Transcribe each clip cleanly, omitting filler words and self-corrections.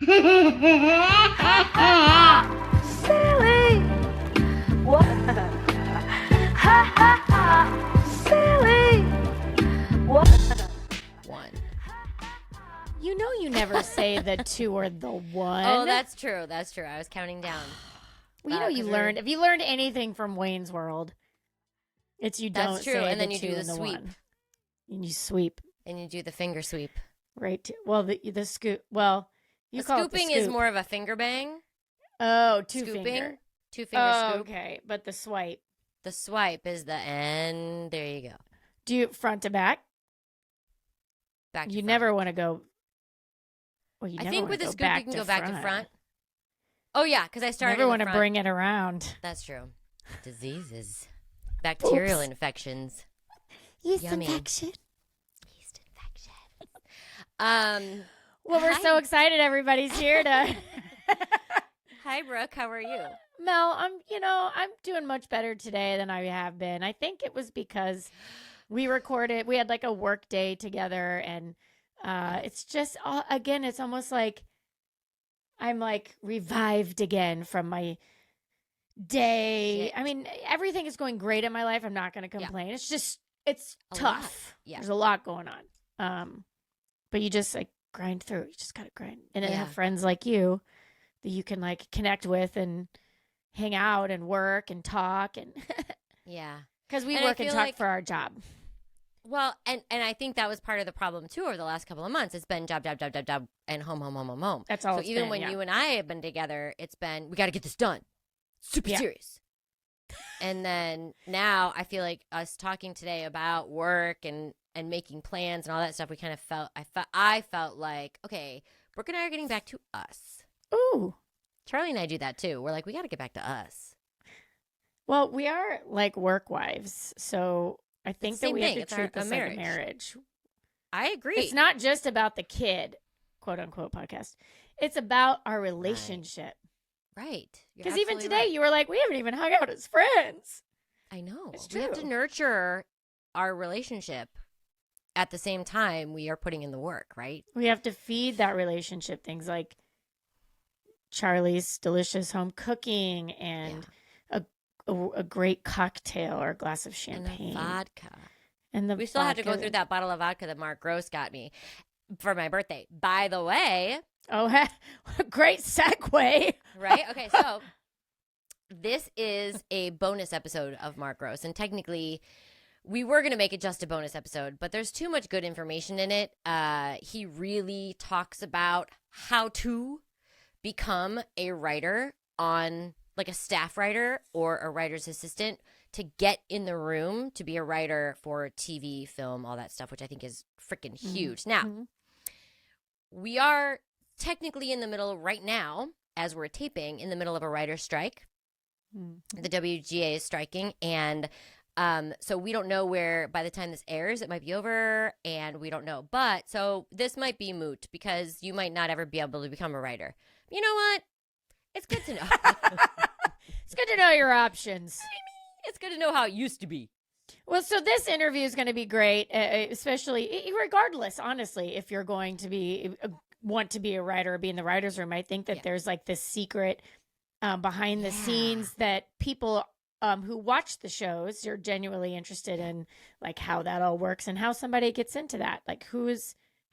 Silly. What? Ha ha ha. Silly. What? One. You know you never say the two or the one. Oh, that's true. That's true. I was counting down. Well, you know you learned. If you learned anything from Wayne's World, it's you don't That's true. say And then the you two do the and the sweep. one. And you sweep. And you do the finger sweep. Right. Well, the scoop. Well, you call it the scooping scoop. is more of a finger bang. Oh, Scooping. finger. 2-finger scoop. Okay, but the swipe. The swipe is the end. There you go. Do you front to back? Back to You front. never want to go. Well, you I never think wanna with the go scoop back you can to go back to front. Oh yeah, because I started. Never in want the to front. bring it around. That's true. Diseases, bacterial infections, Yeast Yummy. infection. yeast infection. Well, we're so excited. Everybody's here to. Hi, Brooke. How are you? Mel, I'm doing much better today than I have been. I think it was because we recorded. We had like a work day together, and it's just again, it's almost like I'm like revived again from my day. Shit. I mean, everything is going great in my life. I'm not going to complain. It's just it's A tough. lot. Yeah. There's a lot going on. But you just like grind through. You just got to grind. And then Yeah. have friends like you that you can like connect with and hang out and work and talk and Yeah. because we And I work and feel talk like- for our job. Well, and I think that was part of the problem too over the last couple of months. It's been job, and home. That's all. So it's even been, when yeah. you and I have been together, it's been we got to get this done, super Yeah. serious. And then now I feel like us talking today about work and making plans and all that stuff, we kind of I felt like, okay, Brooke and I are getting back to us. Ooh. Charlie and I do that too. We're like, we got to get back to us. Well, we are like work wives, so I think that same we thing. have It's to treat a this like a marriage. marriage. I agree. It's not just about the kid, quote unquote podcast. It's about our relationship. right. You're Because even absolutely today, right. you were like, we haven't even hung out as friends. I know. It's We have to true. nurture our relationship at the same time we are putting in the work, right? We have to feed that relationship things like Charlie's delicious home cooking and a great cocktail or a glass of champagne. And a vodka. And the We still have to go vodka- through that bottle of vodka that Mark Gross got me for my birthday. By the way, Oh, great segue. right? Okay, so this is a bonus episode of Mark Gross. And technically, we were going to make it just a bonus episode, but there's too much good information in it. He really talks about how to become a writer on like a staff writer or a writer's assistant to get in the room to be a writer for TV, film, all that stuff, which I think is freaking huge. Now, Mhm. we are technically in the middle right now, as we're taping, in the middle of a writer's strike. Mhm. The WGA is striking, and so we don't know where, by the time this airs, it might be over, and we don't know. But, so this might be moot, because you might not ever be able to become a writer. You know what? It's good to know. It's good to know your options. It's good to know how it used to be. Well, so this interview is going to be great, especially regardless, honestly, if you're going to be want to be a writer or be in the writer's room. I think that Yeah. there's like this secret behind the Yeah. scenes that people who watch the shows are genuinely interested in, like how that all works and how somebody gets into that. Like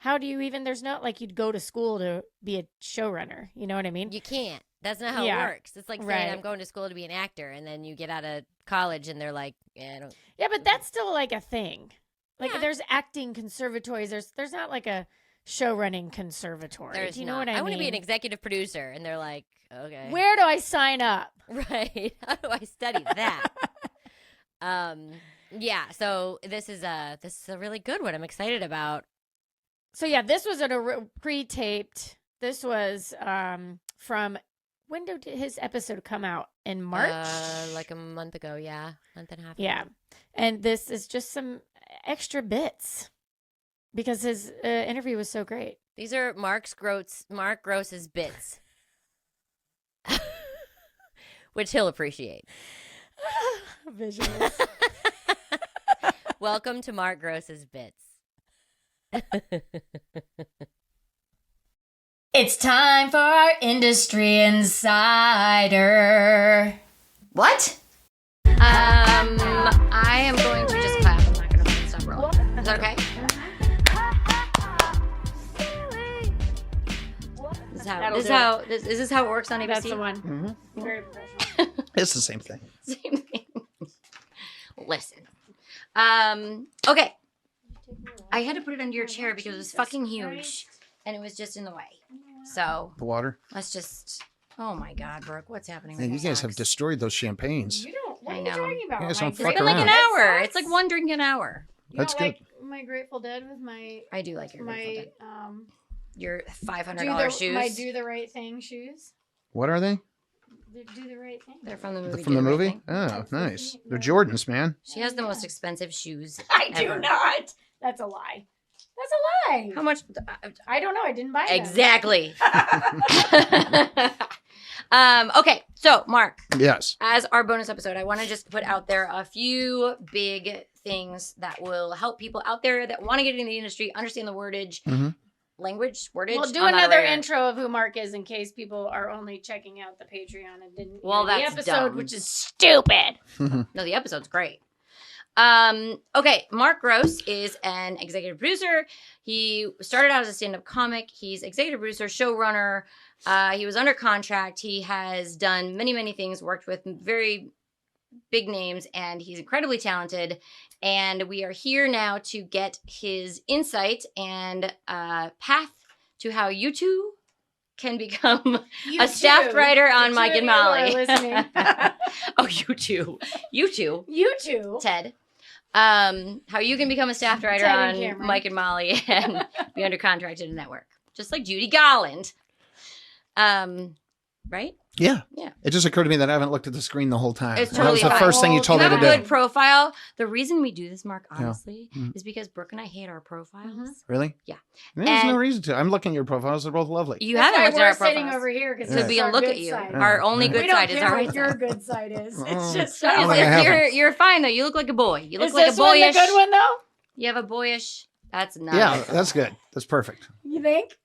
how do you even, there's not like you'd go to school to be a showrunner. You know what I mean? You can't. That's not how Yeah. it works. It's like saying Right. I'm going to school to be an actor, and then you get out of college, and they're like, I don't. Yeah, but that's still like a thing. Like Yeah. there's acting conservatories. There's not like a show running conservatory. There's Do you know not. what I mean? want to be an executive producer, and they're like, okay. Where do I sign up? Right. How do I study that? Yeah, so this is a really good one. I'm excited about. So yeah, this was a pre-taped. This was from when did his episode come out? In March? Like a month ago, yeah. Month and a half ago. Yeah. And this is just some extra bits because his interview was so great. These are Mark Gross's bits. Which he'll appreciate. Visuals. Welcome to Mark Gross's bits. It's time for our Industry Insider. What? I am going to just clap. I'm not going to stop rolling. Is that okay? Is this how it works on ABC? That's the one. Mm-hmm. Very professional. It's the same thing. Same thing. Listen. Okay. I had to put it under your chair because it was fucking huge. And it was just in the way. So. The water. Let's just. Oh my God, Brooke. What's happening? Man, you with guys my have socks? destroyed those champagnes. You don't. What I are you know. talking about? You guys My don't fuck It's Grateful been like an around. hour. Dead It's like one drink an hour. You That's don't good. like my Grateful Dead with my I do like your Grateful Dead. Your do $500 shoes. my Do the Right Thing shoes. What are they? Do the Right Thing. They're from the movie. From the Do Right movie? Thing. Oh, nice. They're Jordans, man. She has the most expensive shoes. I do ever. not. That's a lie. That's a lie. How much? I don't know. I didn't buy them. Exactly. Okay, so Mark, Yes. as our bonus episode, I want to just put out there a few big things that will help people out there that want to get into the industry, understand the wordage, language, wordage. We'll do I'm not a another writer. intro of who Mark is in case people are only checking out the Patreon and didn't Well, hear the that's episode, dumb. which is stupid. No, the episode's great. Okay, Mark Gross is an executive producer. He started out as a stand-up comic. He's executive producer, showrunner. He was under contract. He has done many, many things, worked with very big names, and he's incredibly talented. And we are here now to get his insight and path to how you two can become a staff writer on Mike and Molly. Oh, you two. You two. Ted. How you can become a staff writer Ted and on Cameron. Mike and Molly and be under contract in a network. Just like Judy Garland. Right? Yeah. Yeah. It just occurred to me that I haven't looked at the screen the whole time. It's that totally was the fine. first thing you told You me have to a do. good profile. The reason we do this, Mark, Yeah. honestly, Mhm. is because Brooke and I hate our profiles. Mhm. Really? Yeah. There's no And- reason to. I'm looking at your profiles. They're both lovely. You That's haven't why looked at we're our sitting profiles. over here because So we can look at you. Our only Yeah. good we don't side is care our what your good side is. It's Oh. just I don't think I ours. have you're fine though. You look like a boy. You look Is like this a boyish. one the good one though? You have a boyish. That's not. Yeah, that's good. That's perfect. You think?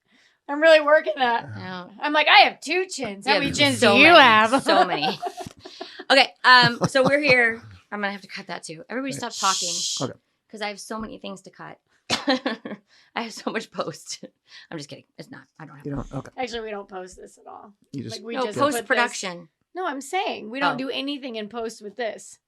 I'm really working that. No. I'm like, I have 2 chins. How You many have chins so do you many, have? So many. Okay. So we're here. I'm gonna have to cut that too. Everybody stop talking. Okay. Because I have so many things to cut. I have so much post. I'm just kidding. It's not. I don't have. You don't. Okay. Actually, we don't post this at all. You just. Like we No, just put post production. this- No, I'm saying we don't Oh. do anything in post with this.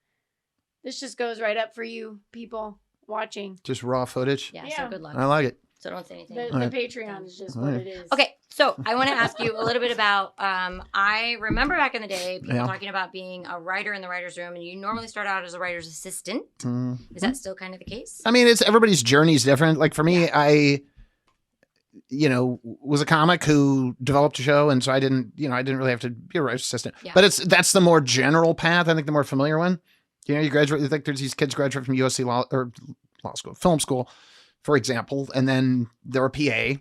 This just goes right up for you people watching. Just raw footage. Yeah. Yeah. So good luck. I like it. So don't say anything. The Alright. Patreon is just Alright. what it is. Okay, so I want to ask you a little bit about. I remember back in the day, people Yeah. talking about being a writer in the writer's room, and you normally start out as a writer's assistant. Mm. Is that still kind of the case? I mean, it's everybody's journey is different. Like for me, I, was a comic who developed a show, and so I didn't really have to be a writer's assistant. Yeah. But that's the more general path. I think the more familiar one. You graduate. I think there's these kids graduate from USC film school, for example, and then they're a PA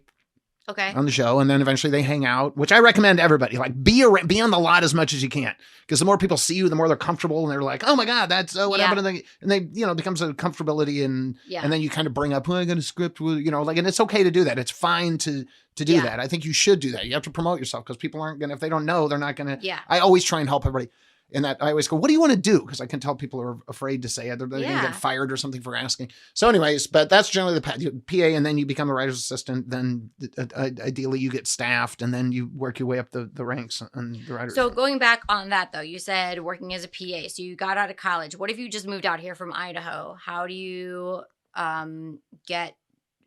Okay. on the show, and then eventually they hang out, which I recommend to everybody. Like be on the lot as much as you can, because the more people see you, the more they're comfortable, and they're like, "Oh my God, that's what Yeah. happened." And they it becomes a comfortability, and Yeah. and then you kind of bring up, "Well, I got a script," and it's okay to do that. It's fine to do Yeah. that. I think you should do that. You have to promote yourself because people aren't gonna, if they don't know, they're not gonna. Yeah. I always try and help everybody. And that I always go, what do you want to do? Because I can tell people are afraid to say it. They're going to Yeah. get fired or something for asking. So anyways, but that's generally the path. PA, and then you become a writer's assistant. Then ideally you get staffed, and then you work your way up the ranks and the writer's So room. going back on that though, you said working as a PA. So you got out of college. What if you just moved out here from Idaho? How do you get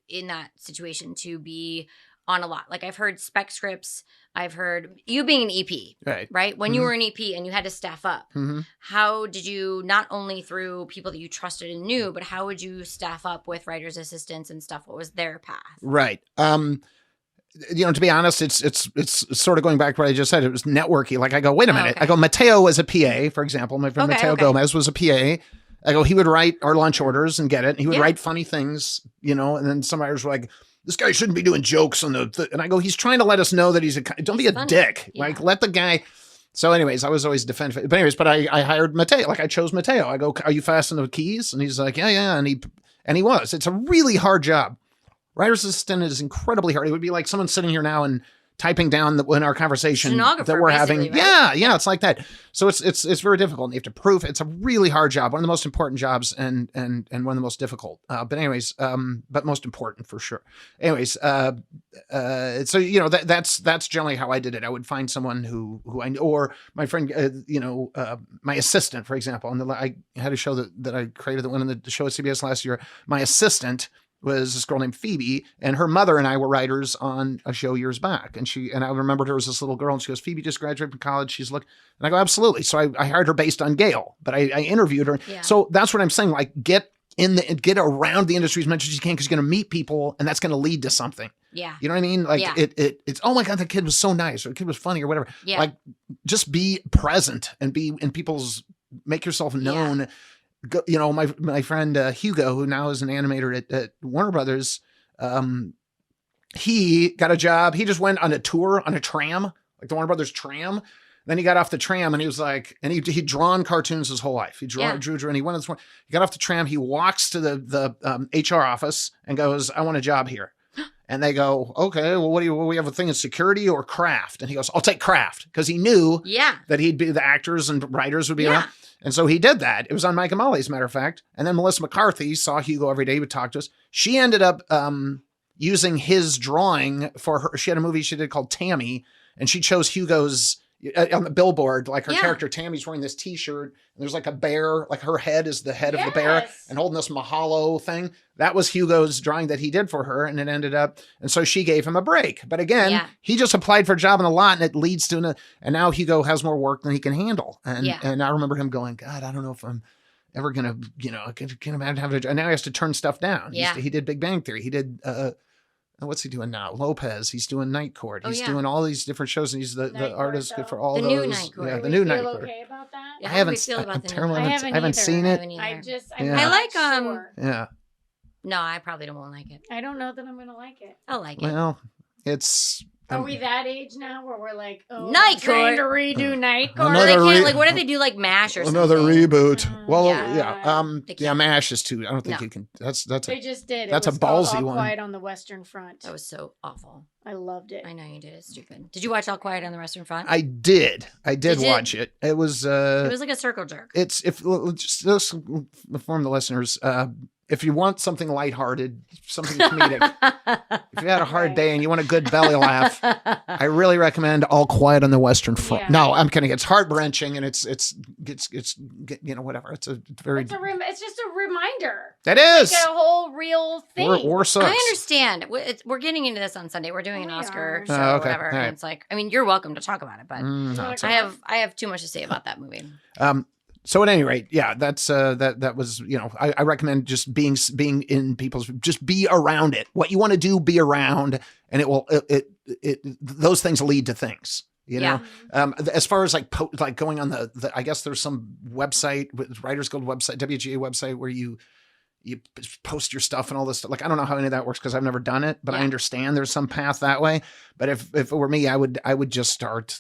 in that situation to be on a lot? Like I've heard spec scripts. I've heard you being an EP, right? When you Mhm. were an EP and you had to staff up, Mhm. how did you, not only through people that you trusted and knew, but how would you staff up with writer's assistants and stuff? What was their path? Right. To be honest, it's sort of going back to what I just said. It was networky. Like I go, wait a minute. okay. I go, Mateo was a PA, for example. My friend Okay, Mateo okay. Gomez was a PA. I go, he would write our lunch orders and get it. And he would Yeah. write funny things, and then some writers were like, this guy shouldn't be doing jokes on and I go, he's trying to let us know that don't be a funny. dick. Yeah. Like let the guy. So anyways, I was always defensive. But anyways, I hired Mateo. Like I chose Mateo. I go, are you fast on the keys? And he's like, yeah. And he was. It's a really hard job. Writer's assistant is incredibly hard. It would be like someone sitting here now and typing down in our conversation Stenographer, that we're having. basically, right? Yeah, it's like that. So it's very difficult. And you have to prove it's a really hard job, one of the most important jobs, and one of the most difficult. But anyways, but most important for sure. Anyways, so that's generally how I did it. I would find someone who I knew, or my friend, my assistant, for example. And I had a show that I created that went on the show at CBS last year. My assistant was this girl named Phoebe, and her mother and I were writers on a show years back. And I remembered her as this little girl, and she goes, Phoebe just graduated from college. She's looking, and I go, absolutely. So I hired her based on Gail, but I interviewed her. Yeah. So that's what I'm saying. Like get around the industry as much as you can, because you're going to meet people, and that's going to lead to something. Yeah. You know what I mean? Like it's, oh my God, that kid was so nice, or the kid was funny, or whatever. Yeah. Like just be present and be in make yourself known. Yeah. My friend Hugo, who now is an animator at Warner Brothers, he got a job. He just went on a tour on a tram, like the Warner Brothers tram. Then he got off the tram, and he was like, and he'd drawn cartoons his whole life. He drew, and he went on this one. He got off the tram. He walks to the HR office and goes, I want a job here. And they go, okay, well, what do we have a thing in security or craft? And he goes, I'll take craft, because he knew that he'd be the actors and writers would be around. And so he did that. It was on Mike and Molly, as a matter of fact. And then Melissa McCarthy saw Hugo every day. He would talk to us. She ended up using his drawing for her. She had a movie she did called Tammy, and she chose Hugo's on the billboard. Like her character, Tammy's wearing this T-shirt, and there's like a bear, like her head is the head of the bear, and holding this mahalo thing. That was Hugo's drawing that he did for her, and it ended up, and so she gave him a break. But again, he just applied for a job in a lot, and it leads to and now Hugo has more work than he can handle. And I remember him going, God, I don't know if I'm ever gonna, I can't imagine having a job. And now he has to turn stuff down. He did Big Bang Theory. He did what's he doing now? Lopez. He's doing Night Court. He's doing all these different shows, and he's the artist for all the those. New Night Court. Yeah, the new Night Court. Okay about that? Yeah, I haven't. I'm terrible. I haven't seen it. I like sure. Yeah. No, I probably won't like it. I don't know that I'm gonna like it. I'll like it. Well, it's. Are we that age now where we're like, Night Court, trying to redo Night Court? They can't, like, what if they do like MASH or something? Another reboot. Well, MASH is too. I don't think you can. That's. They just did. That's a ballsy one. All Quiet on the Western Front. That was so awful. I loved it. I know you did. It's stupid. Did you watch All Quiet on the Western Front? I did. I did watch it. It was. It was like a circle jerk. It's just inform the listeners. If you want something lighthearted, something comedic, if you had a hard day and you want a good belly laugh, I really recommend All Quiet on the Western Front. Yeah. No, I'm kidding. It's heart wrenching, and it's whatever. It's just a reminder. That is like a whole real thing. Or sucks. I understand. We're getting into this on Sunday. We're doing an Oscar show, or whatever. Right. And it's like, I mean, you're welcome to talk about it, but I have too much to say about that movie. So at any rate, that's that was, I recommend just being in people's, just be around it. What you want to do, be around, and those things lead to things. As far as like going on the I guess there's some website, Writers Guild website, WGA website, where you post your stuff and all this stuff. Like, I don't know how any of that works because I've never done it, but I understand there's some path that way. But if it were me, I would just start,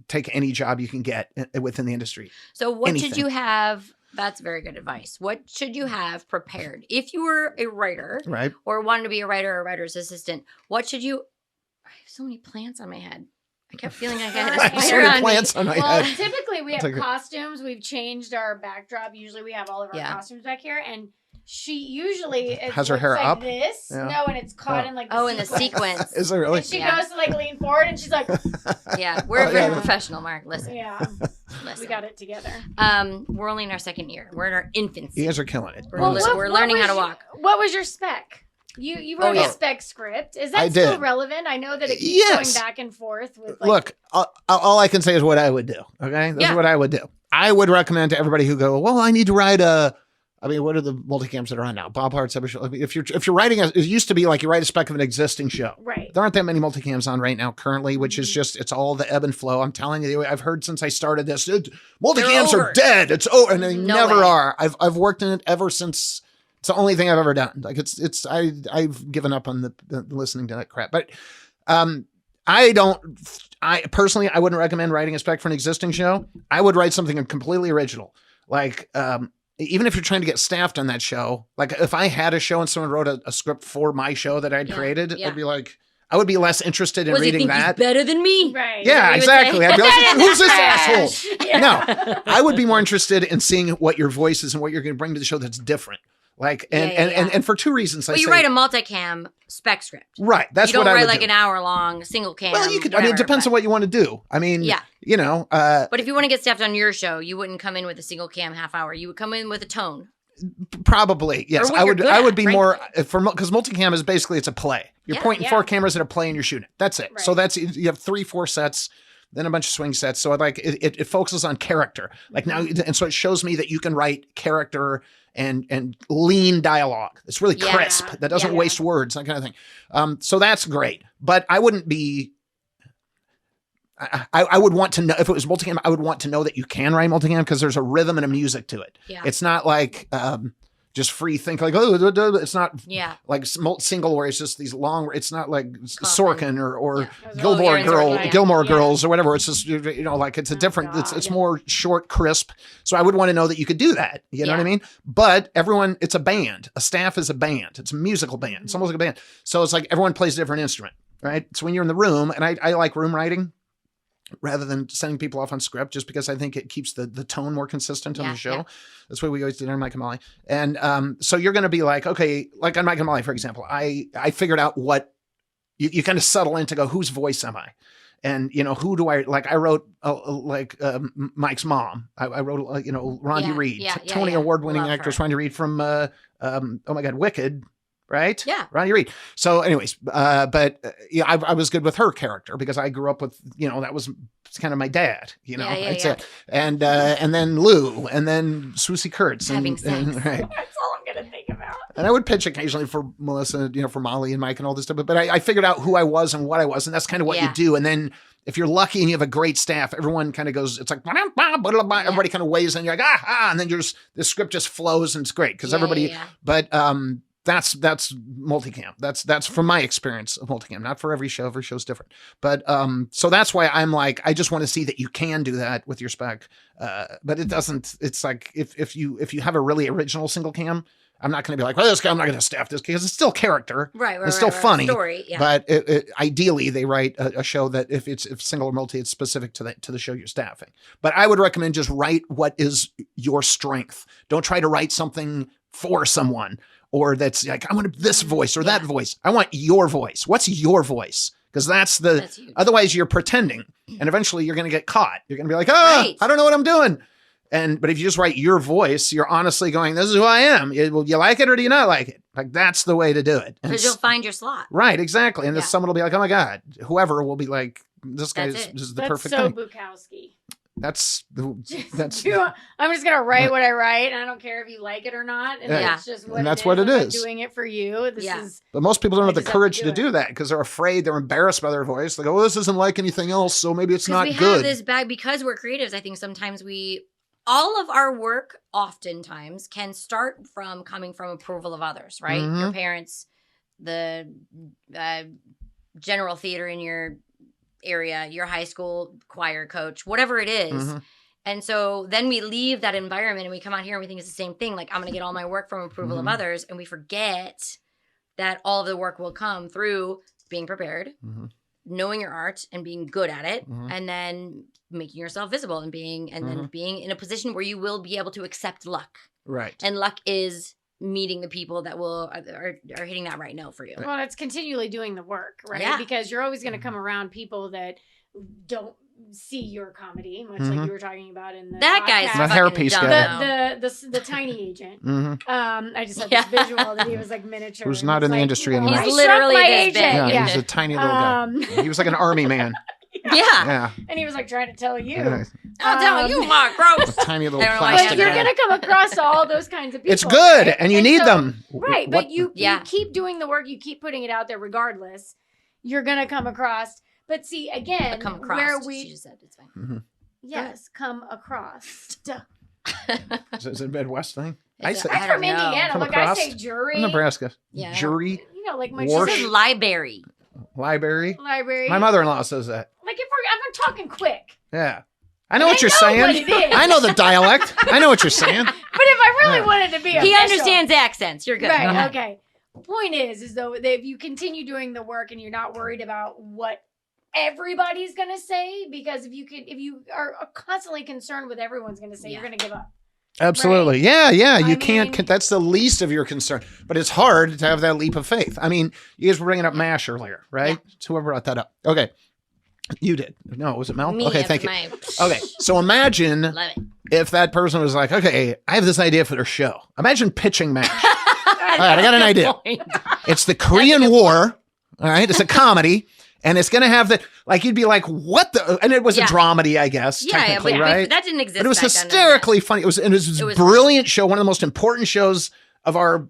take any job you can get within the industry. So what should you have? That's very good advice. What should you have prepared? If you were a writer, right, or wanted to be a writer or a writer's assistant, what should you, I have so many plants on my head. I kept feeling like I had a spider on plants on my head. Typically we have costumes. We've changed our backdrop. Usually we have all of our costumes back here, and she usually has her hair like up. This no, and it's caught in like in the sequence. Is it really? And she goes to like lean forward, and she's like, we're very professional, Mark. Listen, we got it together. We're only in our second year. We're in our infancy. You guys are killing it. We're learning how to walk. What was your spec? You wrote a spec script. Is that still relevant? I know that it keeps going back and forth with. Like, look, all I can say is what I would do. Okay, this is what I would do. I would recommend to everybody who go, well, I need to write what are the multicams that are on now? Bob Hart's every show. I mean, if you're writing it used to be like you write a spec of an existing show. Right. There aren't that many multicams on right now currently, which is just, it's all the ebb and flow. I'm telling you, I've heard since I started this, multicams are dead. It's over, and they never are. I've worked in it ever since. It's the only thing I've ever done. Like I've given up on the listening to that crap. But I personally wouldn't recommend writing a spec for an existing show. I would write something completely original. Like even if you're trying to get staffed on that show, like if I had a show and someone wrote a script for my show that I'd created, I'd be like, I would be less interested in Was he reading think that. he's better than me? Right. Yeah, Is that what you would exactly. say? I'd be like, That is who's this trash. asshole? Yeah. No, I would be more interested in seeing what your voice is and what you're going to bring to the show that's different. Like, and for two reasons. Well, you write a multicam spec script. right. That's you don't what I write would like do. an hour long single cam. Well, you could. I mean, it whatever, depends on what you want to do. I mean, Yeah. you know, But if you want to get staffed on your show, you wouldn't come in with a single cam half hour. You would come in with a tone. probably yes. Or what I you're would. good I would at, be more because multicam is basically it's a play. You're Yeah, pointing yeah. 4 cameras at a play and you're shooting. That's it. So Right. that's you have 3-4 sets. Then a bunch of swing sets. So it focuses on character. Like now, and so it shows me that you can write character and lean dialogue. It's really Yeah. crisp. That doesn't Yeah. waste words, that kind of thing. So that's great. But I wouldn't be. I would want to know if it was multicam. I would want to know that you can write multicam because there's a rhythm and a music to it. Yeah. It's not like just free think like it's not Yeah. like single where it's just these long. It's not like Sorkin or Yeah. Gilmore Aaron Sorkin, yeah. Gilmore Yeah. Girls or whatever. It's just like it's a Oh, different. It's God. more short, crisp. So I would want to know that you could do that. You know what I Yeah. mean? But everyone, it's a band. A staff is a band. It's a musical band. It's almost like a band. So it's like everyone plays a different instrument, right? So when you're in the room, and I like room writing rather than sending people off on script, just because I think it keeps the tone more consistent on Yeah, the show. yeah. That's what we always did on Mike and Molly. And so you're going to be like, okay, like on Mike and Molly, for example, I figured out what you kind of settle in to go, whose voice am I? And, who do I like? I wrote Mike's mom. I wrote, Rondi Yeah, Reed, yeah, Tony yeah. Award-winning Love actress her. Rondi Reed from, oh my God, Wicked. Right? Yeah. Rondi Reed. So anyways, I was good with her character because I grew up with, that was kind of my dad, Yeah, that's yeah. it. And then Lou and then Swoosie Kurtz. Having and, sex. right. That's all I'm gonna think about. And I would pitch occasionally for Melissa, for Molly and Mike and all this stuff. But I figured out who I was and what I was. And that's kind of what you Yeah. do. And then if you're lucky and you have a great staff, everyone kind of goes, it's like, everybody kind of weighs in. You're like, and then the script just flows and it's great because everybody, Yeah. but that's multicam. That's from my experience of multicam, not for every show. Every show's different. But so that's why I'm like, I just want to see that you can do that with your spec. But it doesn't, it's like if you have a really original single cam, I'm not going to be like, well, this guy, I'm not going to staff this because it's still character. Right. It's still funny. Story. Yeah. But ideally, they write a show that if single or multi, it's specific to the show you're staffing. But I would recommend just write what is your strength. Don't try to write something for someone or that's like, I want this voice or that voice. I want your voice. What's your voice? Because that's huge. otherwise you're pretending and eventually you're going to get caught. You're going to be like, Right. I don't know what I'm doing. But if you just write your voice, you're honestly going, this is who I am. Well, you like it or do you not like it? Like, that's the way to do it. And Because you'll find your slot. right, exactly. And then Yeah. someone will be like, oh my God, whoever will be like, this guy That's is it. this is the That's perfect so thing. Bukowski. That's I'm just gonna write what I write, and I don't care if you like it or not. And Yeah. that's just what And that's it is. what it I'm not is. doing it for you. This Yeah. is But most people don't I have the just have to courage do to it. do that because they're afraid, they're embarrassed by their voice. They go, oh, this isn't like anything else, so maybe it's not we good. have this bag because we're creatives. I think sometimes all of our work oftentimes can start from coming from approval of others, right? Mhm. Your parents, the general theater in your area, your high school choir coach, whatever it is. Mhm. And so then we leave that environment and we come out here and we think it's the same thing. Like, I'm going to get all my work from approval of Mhm. others. And we forget that all of the work will come through being prepared, Mhm. knowing your art and being good at it, Mhm. and then making yourself visible and then being in a position where you will be able to accept luck. Right. And luck is meeting the people that are hitting that right note for you. well, it's continually doing the work, right? Yeah. Because you're always gonna come around people that don't see your comedy, much Mhm. like you were talking about in the That guy's podcast. The hairpiece fucking guy. dumb. the tiny agent. hmm I just had Yeah. this visual that he was like miniature. Who's and not it's in the like, industry well, anymore. I He's shrunk literally my this agent. big. Yeah, Yeah. he's a tiny little guy. He was like an army man. Yeah. Yeah. And he was like trying to tell you. Yeah. I'm telling you, Mark, gross. A tiny little I don't know why plastic But you're guy. gonna come across all those kinds of people. It's good, right? and you need so- them. Right, What- but you Yeah. keep doing the work, you keep putting it out there regardless. You're gonna come across. But see, again, Come across. where She we just said it's fine. yes, come across. Is it a Midwest thing? It's say- I I'm don't from know. Indiana. Come Like across? I say jury. I'm Nebraska. Yeah. Jury, You know, like my She Warsh. says sister's library. library. library. My mother-in-law says that. Like if I'm talking quick. Yeah. I know what you're know saying. what it is. I know the dialect. I know what you're saying. But if I really Yeah. wanted to be He official- understands accents. You're good. Go Right, ahead. okay. point is though that if you continue doing the work and you're not worried about what everybody's gonna say, because if you are constantly concerned with everyone's gonna say, you're gonna give up. Absolutely. Right? Yeah. I You can't, mean- that's the least of your concern, but it's hard to have that leap of faith. I mean, you guys were bringing up MASH earlier, right? Yeah. So whoever brought that up. Okay. You did. No, was it Mel? Me, Okay. it Thank you. was Okay. So imagine Love it. if that person was like, okay, I have this idea for their show. Imagine pitching MASH. All right. I got an idea. It's the Korean War. All right. It's a comedy. And it's going to have like, you'd be like, what the, and it was a dramedy, I guess, technically, but right? that didn't exist. But it was back then, hysterically funny. It was a brilliant show, one of the most important shows of our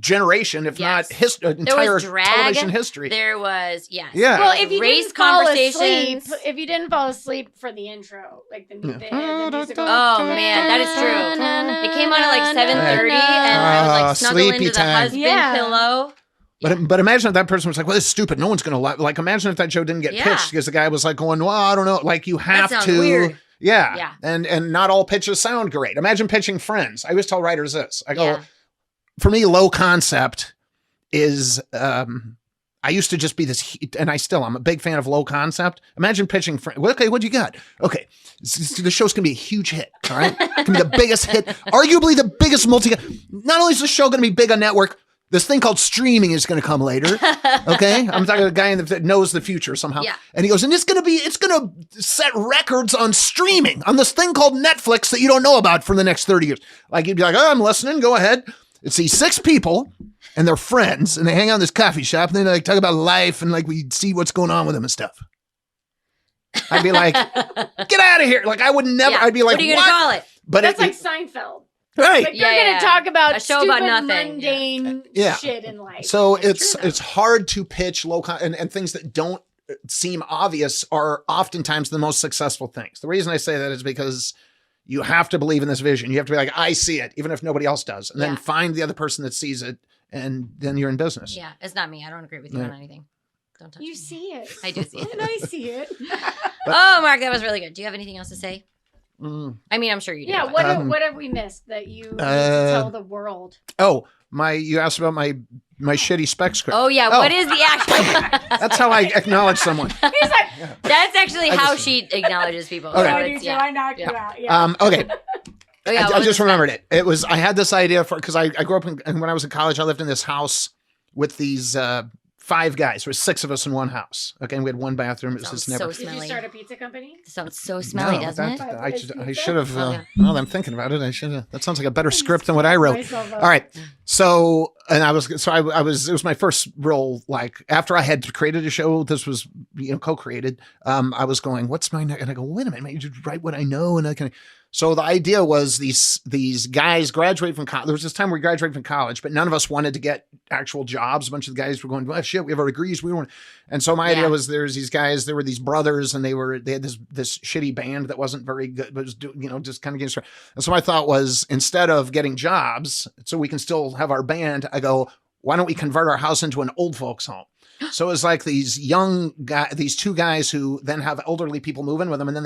generation, if not entire television history. There was, Yeah. Well, if you race didn't fall asleep, conversations. if you didn't fall asleep for the intro, like the musical. Oh man, that is true. It came on at like 7:30, and I would like snuggle sleepy into the time. husband pillow. But imagine if that person was like, well, this is stupid. No one's going to like, imagine if that show didn't get pitched because the guy was like going, well, I don't know. Like you have That sounds to. weird. Yeah. And not all pitches sound great. Imagine pitching Friends. I always tell writers this. I go, for me, low concept is, I used to just be this, and I'm a big fan of low concept. Imagine pitching Friends. Okay, what do you got? Okay, the show's going to be a huge hit, all right? It's going to be the biggest hit, arguably the biggest not only is the show going to be big on network, this thing called streaming is going to come later. Okay. I'm talking to a guy that knows the future somehow. Yeah. And he goes, and it's going to set records on streaming on this thing called Netflix that you don't know about for the next 30 years. Like you'd be like, oh, I'm listening. Go ahead. It's these 6 people and they're friends and they hang out in this coffee shop and they like talk about life and like we see what's going on with them and stuff. I'd be like, get out of here. Like I would never, I'd be like, what are you going to call it? But that's like Seinfeld. Right. Like they're going to talk about a show about nothing, mundane shit in life. So it's hard to pitch and things that don't seem obvious are oftentimes the most successful things. The reason I say that is because you have to believe in this vision. You have to be like, I see it, even if nobody else does, and then find the other person that sees it, and then you're in business. Yeah, it's not me. I don't agree with you on anything. Don't touch me. You see it. I do see it. And I see it. Oh, Mark, that was really good. Do you have anything else to say? I mean, I'm sure you do. Yeah, what have we missed that you need to tell the world? Oh, you asked about my shitty spec script. Oh, yeah. What is the actual? That's how I acknowledge someone. He's like, that's actually how she acknowledges people. Okay. So I knocked you out. Yeah. Okay. Oh, yeah, I just remembered it. I had this idea because I grew up and when I was in college, I lived in this house with these 5 guys. There was 6 of us in one house. Okay, and we had one bathroom. It was just never. So Did smelly. you start a pizza company? Sounds so smelly, doesn't it? I should have. Now that I'm thinking about it, I should have. That sounds like a better script than what I wrote. All right. So I was. It was my first real after I had created a show. This was co-created. I was going, what's my next? And I go, wait a minute, maybe you just write what I know, and I can. So the idea was these guys graduate from college. There was this time we graduated from college, but none of us wanted to get actual jobs. A bunch of the guys were going, oh, shit, we have our degrees. We weren't. And so my idea was there's these guys, there were these brothers and they had this shitty band that wasn't very good, but was just kind of getting started. And so my thought was instead of getting jobs, so we can still have our band, I go, why don't we convert our house into an old folks home? So it's like these young guys, these 2 guys who then have elderly people move in with them, and then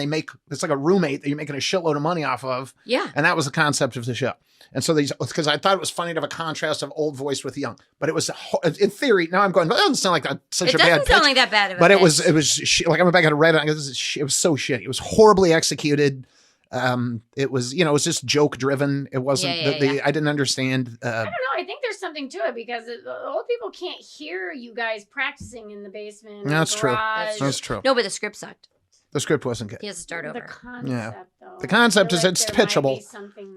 it's like a roommate that you're making a shitload of money off of. Yeah. And that was the concept of the show. And so because I thought it was funny to have a contrast of old voice with young, but it was in theory. Now I'm going, well, it doesn't sound like such a bad pitch. It doesn't sound like that bad of a but pitch. it was like I'm back at Reddit. I go, it was so shitty. It was horribly executed. It was, it was just joke driven. It wasn't I didn't understand. I don't know. I think there's something to it because old people can't hear you guys practicing in the basement. That's true. That's true. No, but the script sucked. The script wasn't good. He has to start over. The concept, though. The concept is it's pitchable.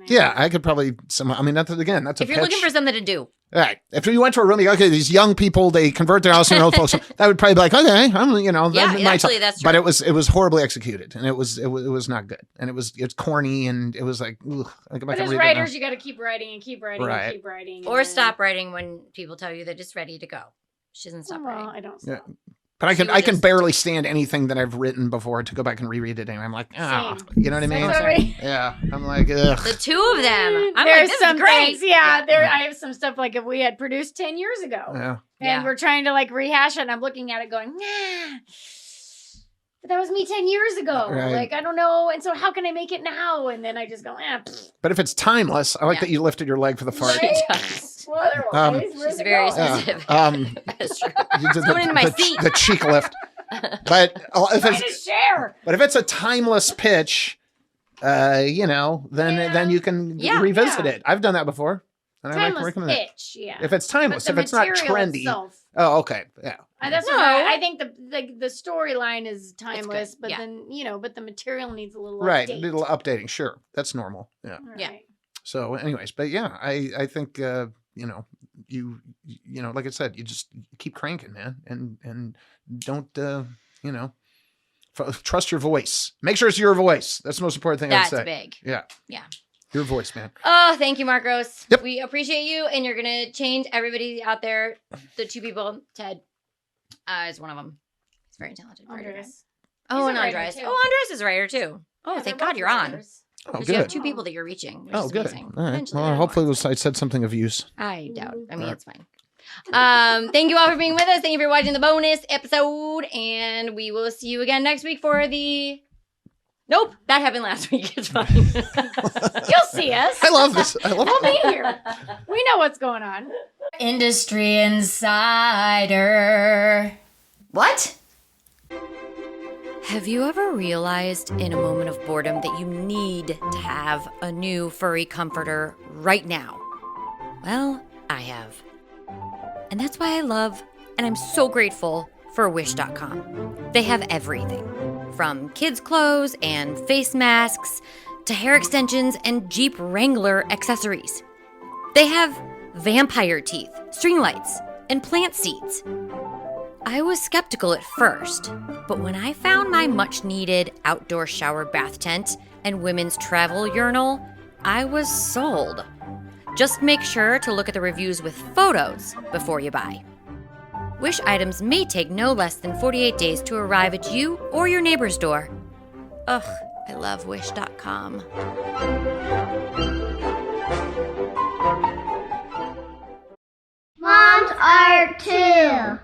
Yeah, I could probably. I mean, that's a if you're looking for something to do. All right. If you went to a really, these young people, they convert their house into old folks. That would probably be like, okay, actually, that's true. But it was horribly executed, and it was not good, and it's corny, and it was like, ugh. But as writers, you got to keep writing and keep writing and keep writing, or stop writing when people tell you that it's ready to go. She doesn't stop writing. I don't stop. Yeah. But I can barely stand anything that I've written before to go back and reread it, and I'm like, you know what I mean? Sorry. Yeah, I'm like, ugh. The 2 of them. There's some great. Things, I have some stuff like if we had produced 10 years ago, and we're trying to rehash it, and I'm looking at it going, nah. but that was me 10 years ago. Right. Like, I don't know. And so how can I make it now? And then I just go, But if it's timeless, I like that you lifted your leg for the fart. Right? does. Well, otherwise, where's She's it very going? specific. That's true. You did Going into my seat. the cheek lift. But if Trying to it's share. but if it's a timeless pitch, then you can revisit it. I've done that before, and I Timeless recommend it. pitch, yeah. If it's timeless, But if the it's not material trendy. itself- Oh, okay, yeah. That's No. what I think the storyline is timeless, good, but yeah. then, but the material needs a little Right, a update. little updating. Sure, that's normal. Yeah. All Yeah. right. So, anyways, but yeah, I think you like I said, you just keep cranking, man, and don't trust your voice. Make sure it's your voice. That's the most important thing That's I'd say. big. Yeah. Yeah. Your voice, man. Oh, thank you, Mark Gross. Yep. We appreciate you, and you're gonna change everybody out there. The two people, Ted is one of them. He's very talented. Very Andres. good. Oh, He's and a writer, Andres. too. Oh, Andres is a writer too. Oh, Yeah, thank they're God both you're on. writers. Oh, Because you have good. two people that you're reaching. Which Oh, is good. amazing. All right. Eventually, Well, there hopefully, are more. I said something of use. I doubt. I mean, All right. it's fine. Thank you all for being with us. Thank you for watching the bonus episode, and we will see you again next week for the. Nope, that happened last week. It's fine. You'll see us. I love this. I love We'll it. be here. We know what's going on. Industry Insider. What? Have you ever realized in a moment of boredom that you need to have a new furry comforter right now? Well, I have. And that's why I love and I'm so grateful for Wish.com. They have everything from kids' clothes and face masks to hair extensions and Jeep Wrangler accessories. They have vampire teeth, string lights, and plant seeds. I was skeptical at first, but when I found my much-needed outdoor shower bath tent and women's travel urinal, I was sold. Just make sure to look at the reviews with photos before you buy. Wish items may take no less than 48 days to arrive at you or your neighbor's door. Ugh, I love Wish.com. Moms are too.